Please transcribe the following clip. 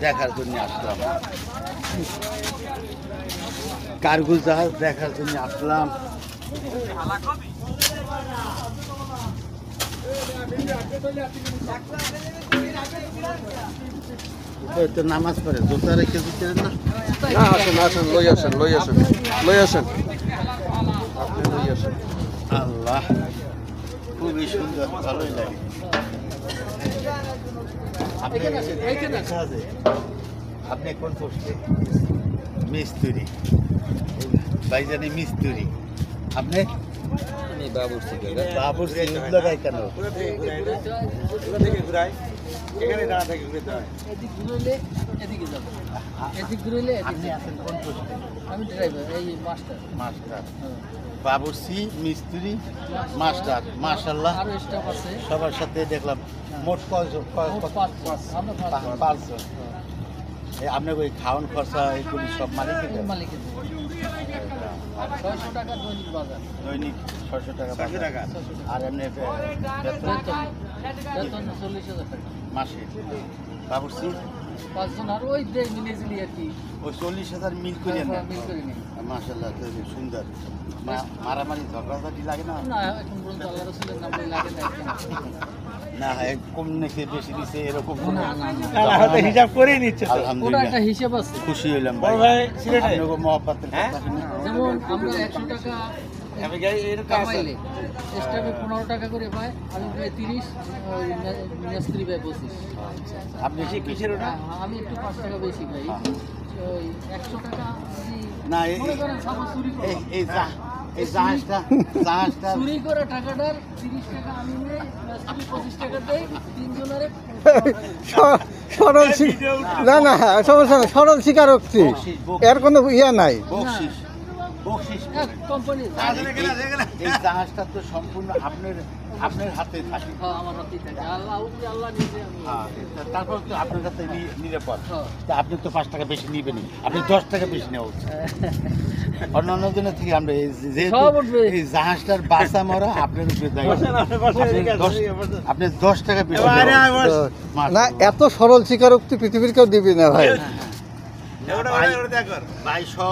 দেখার জন্য আসলাম, কার্গো জাহাজ দেখার জন্য আসলাম। তো নামাজ পড়ে জোতা রেখে দিচ্ছেন না? আসেন আসেন, লই আসেন লই আসেন লই আসেন, আপনি লই আসেন। আল্লাহ, খুবই সুন্দর, ভালোই লাগে। আপনি কোন পোস্টে? মিস্ত্রি, ভাইজানি মিস্ত্রি। আপনি বাবুর লাগাই কেন? আপনি আছেন কোন পোস্টে? আমি ড্রাইভার, এই মাস্টার। মাস্টার, বাবুর্চি, মিস্ত্রি, মাস্টার। মাশাআল্লাহ, আরো স্টাফ আছে। সবার সাথে দেখলাম মোট কয়জন? পাঁচজন। আপনার ওই খাওয়ান খরচা এগুলি সব মালিকের? মালিকের 600 টাকা দৈনিক বাজার। দৈনিক 600 টাকা। 600 টাকা। আর এমনি বেতন 40,000 টাকা মাসে। বাবুর্চি 5 জন, আর ওই যে মিলেছিলি আর কি, ওই 40,000 মিল করে নেন? মিল করে নিই। মাশাআল্লাহ, সুন্দর। মারামারি ঝগড়াঝাটি লাগে না? না, এখন পর্যন্ত আল্লাহ রাসূলের নামে লাগে না। না, কম নাকি বেশি দিছে এরকম না, হিসাব করেই নিচ্ছে। ওটা আলহামদুলিল্লাহ, একটা হিসাব আছে। খুশি হইলাম ভাই। আপনাকে মহব্বতের কথা শুনে। যেমন আমরা 100 টাকা কামাইলে স্টাফে 15 টাকা করে পায়, আমি পাই 30, ওই মিস্ত্রি পায় 25। আপনি কি কিসের ওটা? আমি একটু 5 টাকা বেশি পাই। ওই 100 টাকা যদি না, মনে করেন সাপোজ চুরি করে, এই জাহাজটা চুরি করে টাকাটার 30 টাকা আমি নেই, মিস্ত্রি 25 টাকা দেই, তিনজনের সরল না না সমস্যা না, সরল স্বীকারোক্তি, এর কোনো ইয়া নাই। বকশিস কোম্পানির। এই জাহাজটা তো সম্পূর্ণ আপনার হাতে থাকে। আমার হাতেই থাকে, আল্লাহ নিজে। হ্যাঁ, তারপর তো আপনার কাছে নিরাপদ। হ্যাঁ। তা আপনি তো 5 টাকা বেশি নিবেনই, আপনি 10 টাকা বেশি নেওয়া উচিত। অন্যান্য জনের থেকে আমরা যেহেতু সব উঠবে। এই জাহাজটার বাঁচা মরা আপনার উপরে দায়িত্ব। আপনি 10 টাকা বেশি না, এত সরল স্বীকারোক্তি পৃথিবীর কেউ দিবি না ভাই। ভাই সব